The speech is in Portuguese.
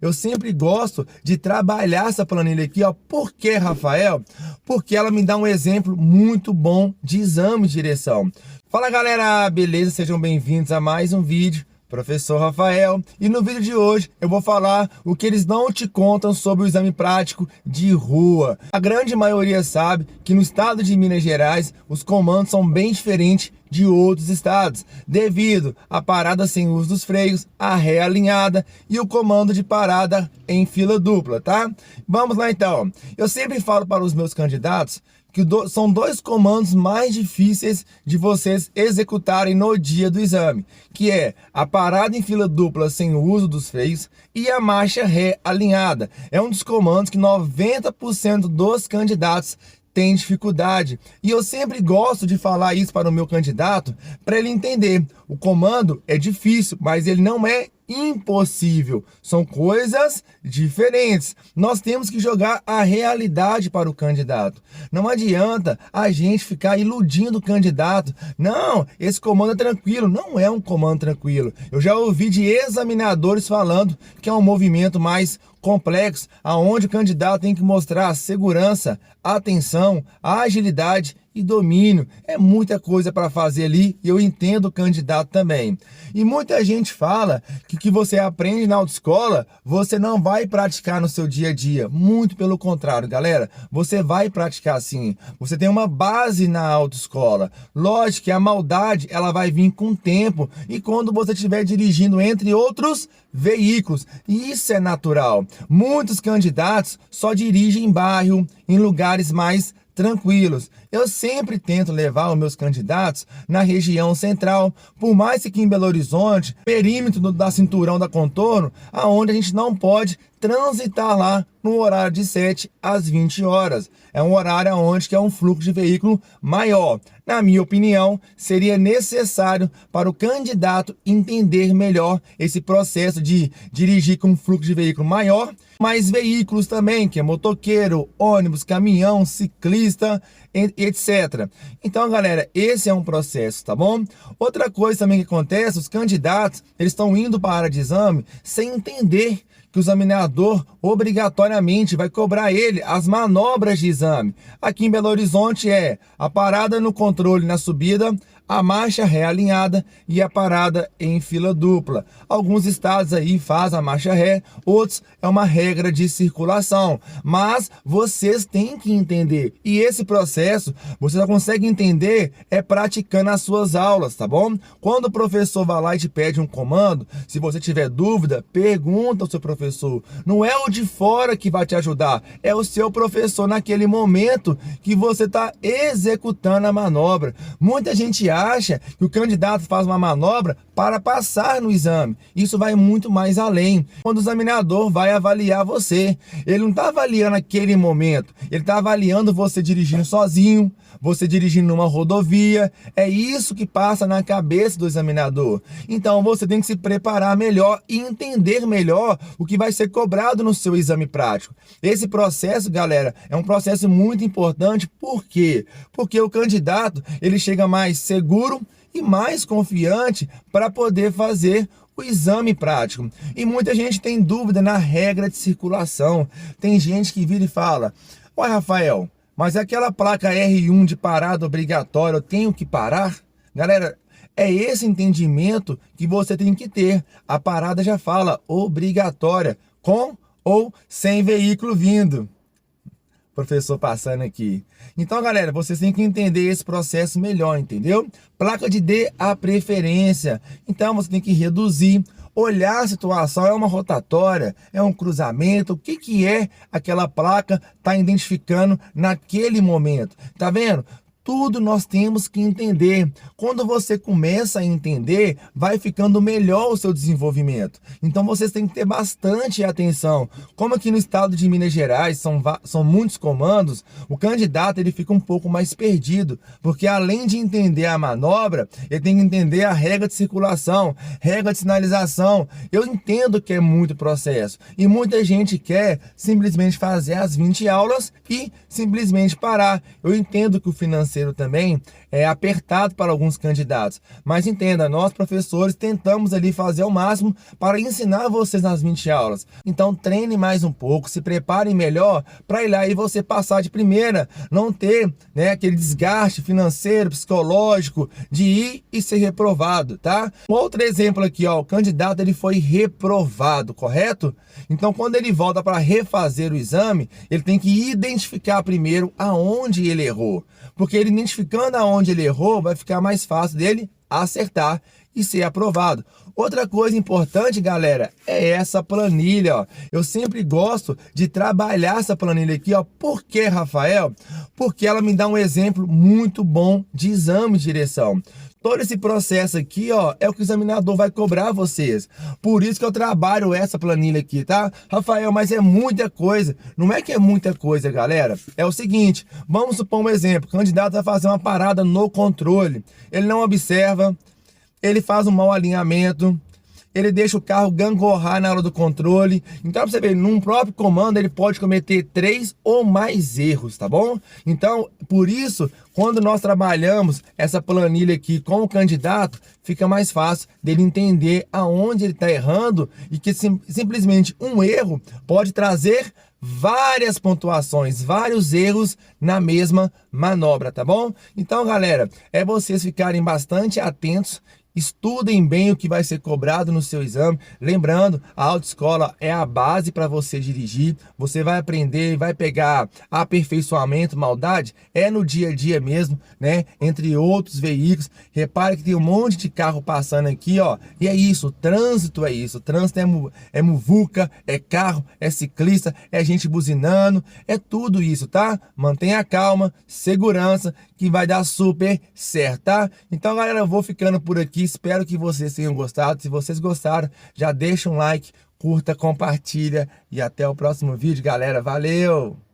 Eu sempre gosto de trabalhar essa planilha aqui, ó. Por que, Rafael? Porque ela me dá um exemplo muito bom de exame de direção. Fala, galera, beleza? Sejam bem-vindos a mais um vídeo. Professor Rafael, e no vídeo de hoje eu vou falar o que eles não te contam sobre o exame prático de rua. A grande maioria sabe que no estado de Minas Gerais os comandos são bem diferentes de outros estados, devido à parada sem uso dos freios, a ré alinhada e o comando de parada em fila dupla, tá? Vamos lá então. Eu sempre falo para os meus candidatos que são dois comandos mais difíceis de vocês executarem no dia do exame, que é a parada em fila dupla sem o uso dos freios e a marcha ré alinhada. É um dos comandos que 90% dos candidatos tem dificuldade. E eu sempre gosto de falar isso para o meu candidato, para ele entender. O comando é difícil, mas ele não é impossível. São coisas diferentes. Nós temos que jogar a realidade para o candidato. Não adianta a gente ficar iludindo o candidato. Não, esse comando é tranquilo. Não é um comando tranquilo. Eu já ouvi de examinadores falando que é um movimento mais complexo, aonde o candidato tem que mostrar segurança, atenção, agilidade e domínio. É muita coisa para fazer ali e eu entendo o candidato também. E muita gente fala que o que você aprende na autoescola, você não vai praticar no seu dia a dia. Muito pelo contrário, galera. Você vai praticar sim. Você tem uma base na autoescola. Lógico que a maldade, ela vai vir com o tempo e quando você estiver dirigindo entre outros veículos. E isso é natural. Muitos candidatos só dirigem em bairro, em lugares mais tranquilos. Eu sempre tento levar os meus candidatos na região central, por mais que aqui em Belo Horizonte, perímetro da cinturão da contorno, aonde a gente não pode transitar lá no horário de 7 às 20 horas. É um horário onde que é um fluxo de veículo maior. Na minha opinião, seria necessário para o candidato entender melhor esse processo de dirigir com um fluxo de veículo maior, mais veículos também, que é motoqueiro, ônibus, caminhão, ciclista, etc. Então, galera, esse é um processo, tá bom? Outra coisa também que acontece, os candidatos, eles estão indo para a área de exame sem entender que o examinador obrigatoriamente vai cobrar ele as manobras de exame. Aqui em Belo Horizonte é a parada no controle na subida, a marcha ré alinhada e a parada em fila dupla. Alguns estados aí fazem a marcha ré, outros é uma regra de circulação. Mas vocês têm que entender. E esse processo você só consegue entender praticando as suas aulas, tá bom? Quando o professor vai lá e te pede um comando, se você tiver dúvida, pergunta ao seu professor. Não é o de fora que vai te ajudar, é o seu professor naquele momento que você está executando a manobra. Muita gente acha que o candidato faz uma manobra para passar no exame. Isso vai muito mais além. Quando o examinador vai avaliar você, ele não está avaliando aquele momento, ele está avaliando você dirigindo sozinho, você dirigindo numa rodovia. É isso que passa na cabeça do examinador. Então você tem que se preparar melhor e entender melhor o que vai ser cobrado no seu exame prático. Esse processo, galera, é um processo muito importante. Por quê? Porque o candidato, ele chega mais seguro e mais confiante para poder fazer o exame prático. E muita gente tem dúvida na regra de circulação. Tem gente que vira e fala: "Ué, Rafael, mas aquela placa R1 de parada obrigatória, eu tenho que parar?" Galera, é esse entendimento que você tem que ter. A parada já fala obrigatória, com ou sem veículo vindo. Professor passando aqui. Então, galera, vocês têm que entender esse processo melhor, entendeu? Placa de D, a preferência. Então, você tem que reduzir, olhar a situação, é uma rotatória, é um cruzamento, o que que é aquela placa tá identificando naquele momento. Tá vendo? Tudo nós temos que entender. Quando você começa a entender, vai ficando melhor o seu desenvolvimento. Então vocês têm que ter bastante atenção. Como aqui no estado de Minas Gerais são muitos comandos, o candidato ele fica um pouco mais perdido, porque além de entender a manobra, ele tem que entender a regra de circulação, regra de sinalização. Eu entendo que é muito processo e muita gente quer simplesmente fazer as 20 aulas e simplesmente parar. Eu entendo que o financeiro financeiro também é apertado para alguns candidatos. Mas entenda, nós professores tentamos ali fazer o máximo para ensinar vocês nas 20 aulas. Então treine mais um pouco, se preparem melhor para ir lá e você passar de primeira, não ter, né, aquele desgaste financeiro, psicológico de ir e ser reprovado, tá? Um outro exemplo aqui, ó, o candidato ele foi reprovado, correto? Então quando ele volta para refazer o exame, ele tem que identificar primeiro aonde ele errou, porque ele identificando aonde ele errou, vai ficar mais fácil dele acertar e ser aprovado. Outra coisa importante, galera, é essa planilha, ó. Eu sempre gosto de trabalhar essa planilha aqui, ó. Por que, Rafael? Porque ela me dá um exemplo muito bom de exame de direção. Todo esse processo aqui, ó, é o que o examinador vai cobrar vocês. Por isso que eu trabalho essa planilha aqui, tá? Rafael, mas é muita coisa. Não é que é muita coisa, galera. É o seguinte, vamos supor um exemplo. O candidato vai fazer uma parada no controle. Ele não observa, ele faz um mau alinhamento, ele deixa o carro gangorrar na hora do controle. Então, pra você ver, num próprio comando, ele pode cometer 3 ou mais erros, tá bom? Então, por isso, quando nós trabalhamos essa planilha aqui com o candidato, fica mais fácil dele entender aonde ele está errando e que simplesmente um erro pode trazer várias pontuações, vários erros na mesma manobra, tá bom? Então, galera, é vocês ficarem bastante atentos. Estudem bem o que vai ser cobrado no seu exame. Lembrando, a autoescola é a base para você dirigir. Você vai aprender, vai pegar aperfeiçoamento, maldade, é no dia a dia mesmo, né? Entre outros veículos. Repare que tem um monte de carro passando aqui, ó. E é isso, o trânsito é isso. O trânsito é muvuca, é carro, é ciclista, é gente buzinando, é tudo isso, tá? Mantenha calma, segurança, que vai dar super certo, tá? Então, galera, eu vou ficando por aqui. Espero que vocês tenham gostado. Se vocês gostaram, já deixa um like, curta, compartilha e até o próximo vídeo, galera. Valeu!